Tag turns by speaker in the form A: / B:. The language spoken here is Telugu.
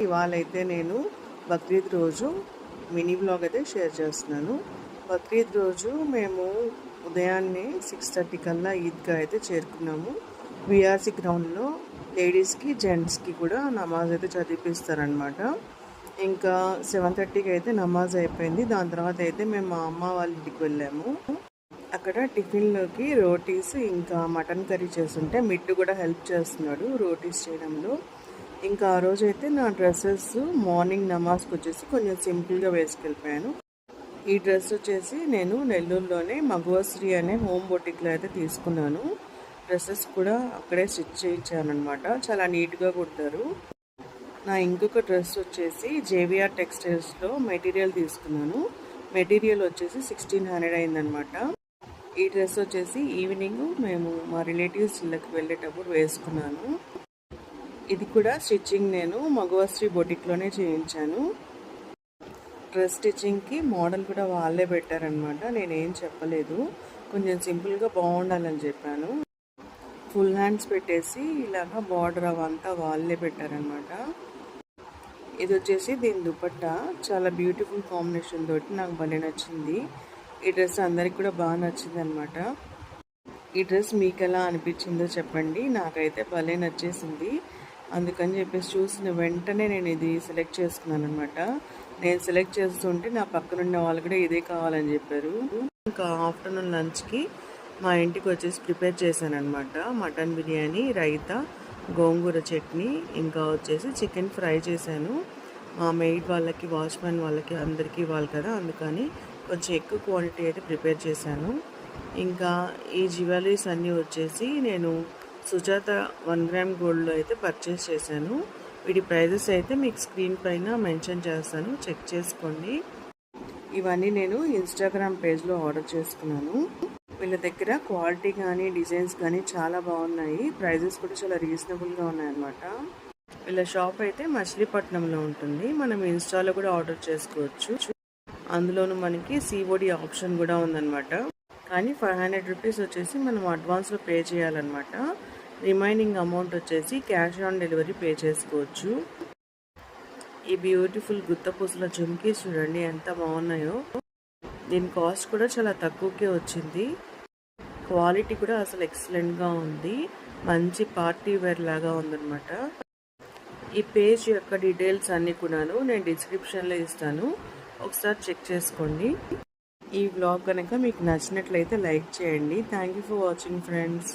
A: ఇవాళైతే నేను బక్రీద్ రోజు మినీ వ్లాగ్ అయితే షేర్ చేస్తున్నాను. బక్రీద్ రోజు మేము ఉదయాన్నే 6:30 కల్లా ఈద్గా అయితే చేరుకున్నాము. విఆర్సి గ్రౌండ్లో లేడీస్కి జెంట్స్కి కూడా నమాజ్ అయితే చదివిపిస్తారనమాట. ఇంకా 7:30కి అయితే నమాజ్ అయిపోయింది. దాని తర్వాత అయితే మేము మా అమ్మ వాళ్ళ ఇంటికి వెళ్ళాము. అక్కడ టిఫిన్లోకి రోటీస్ ఇంకా మటన్ కర్రీ చేస్తుంటే మిట్టు కూడా హెల్ప్ చేస్తున్నాడు రోటీస్ చేయడంలో. ఇంకా ఆ రోజైతే నా డ్రెస్సెస్ మార్నింగ్ నమాజ్కి వచ్చేసి కొంచెం సింపుల్గా వేసుకెళ్ళిపోయాను. ఈ డ్రెస్ వచ్చేసి నేను నెల్లూరులోనే మగువశ్రీ అనే హోమ్ బొటిక్లో అయితే తీసుకున్నాను. డ్రెస్సెస్ కూడా అక్కడే స్టిచ్ చేయించాను అనమాట. చాలా నీట్గా కుడతారు. నా ఇంకొక డ్రెస్ వచ్చేసి జేవిఆర్ టెక్స్టైల్స్లో మెటీరియల్ తీసుకున్నాను. మెటీరియల్ వచ్చేసి 1600 అయిందనమాట. ఈ డ్రెస్ వచ్చేసి ఈవినింగ్ మేము మా రిలేటివ్స్ ఇళ్ళకి వెళ్ళేటప్పుడు వేసుకున్నాను. ఇది కూడా స్టిచ్చింగ్ నేను మగువశ్రీ బొటిక్లోనే చేయించాను. డ్రెస్ స్టిచ్చింగ్కి మోడల్ కూడా వాళ్ళే పెట్టారనమాట. నేనేం చెప్పలేదు, కొంచెం సింపుల్గా బాగుండాలని చెప్పాను. ఫుల్ హ్యాండ్స్ పెట్టేసి ఇలాగా బార్డర్ అవంతా వాళ్ళే పెట్టారనమాట. ఇది వచ్చేసి దీని దుపట్టా చాలా బ్యూటిఫుల్ కాంబినేషన్ తోటి నాకు భలే నచ్చింది. ఈ డ్రెస్ అందరికి కూడా బాగా నచ్చింది అనమాట. ఈ డ్రెస్ మీకు ఎలా అనిపించిందో చెప్పండి. నాకైతే భలే నచ్చేసింది. అందుకని చెప్పేసి చూసిన వెంటనే నేను ఇది సెలెక్ట్ చేసుకున్నాను అనమాట. నేను సెలెక్ట్ చేస్తుంటే నా పక్కనున్న వాళ్ళు కూడా ఇదే కావాలని చెప్పారు. ఇంకా ఆఫ్టర్నూన్ లంచ్కి మా ఇంటికి వచ్చేసి ప్రిపేర్ చేశాను అనమాట. మటన్ బిర్యానీ, రైతా, గోంగూర చట్నీ, ఇంకా వచ్చేసి చికెన్ ఫ్రై చేశాను. మా మెయిడ్ వాళ్ళకి, వాచ్మెన్ వాళ్ళకి అందరికీ ఇవ్వాలి కదా, అందుకని కొంచెం ఎక్కువ క్వాంటిటీ అయితే ప్రిపేర్ చేశాను. ఇంకా ఈ జ్యువెలరీస్ అన్నీ వచ్చేసి నేను సుజాత 1 గ్రామ్ గోల్డ్లో అయితే పర్చేస్ చేశాను. వీటి ప్రైజెస్ అయితే మీకు స్క్రీన్ పైన మెన్షన్ చేస్తాను, చెక్ చేసుకోండి. ఇవన్నీ నేను ఇన్స్టాగ్రామ్ పేజ్లో ఆర్డర్ చేసుకున్నాను. వీళ్ళ దగ్గర క్వాలిటీ కానీ డిజైన్స్ కానీ చాలా బాగున్నాయి. ప్రైజెస్ కూడా చాలా రీజనబుల్గా ఉన్నాయన్నమాట. వీళ్ళ షాప్ అయితే మచిలీపట్నంలో ఉంటుంది. మనం ఇన్స్టాలో కూడా ఆర్డర్ చేసుకోవచ్చు. అందులోనూ మనకి సిఓడి ఆప్షన్ కూడా ఉందన్నమాట. కానీ 500 రూపీస్ వచ్చేసి మనం అడ్వాన్స్లో పే చేయాలన్నమాట. రిమైనింగ్ అమౌంట్ వచ్చేసి క్యాష్ ఆన్ డెలివరీ పే చేసుకోవచ్చు. ఈ బ్యూటిఫుల్ గుత్తపూసల జుమ్కీస్ చూడండి ఎంత బాగున్నాయో. దీని కాస్ట్ కూడా చాలా తక్కువకే వచ్చింది. క్వాలిటీ కూడా అసలు ఎక్సలెంట్గా ఉంది. మంచి పార్టీ వేర్ లాగా ఉందన్నమాట. ఈ పేజ్ యొక్క డీటెయిల్స్ అన్నీ కూడాను నేను డిస్క్రిప్షన్లో ఇస్తాను, ఒకసారి చెక్ చేసుకోండి. ఈ వ్లాగ్ కనుక మీకు నచ్చినట్లయితే లైక్ చేయండి. Thank you for watching friends.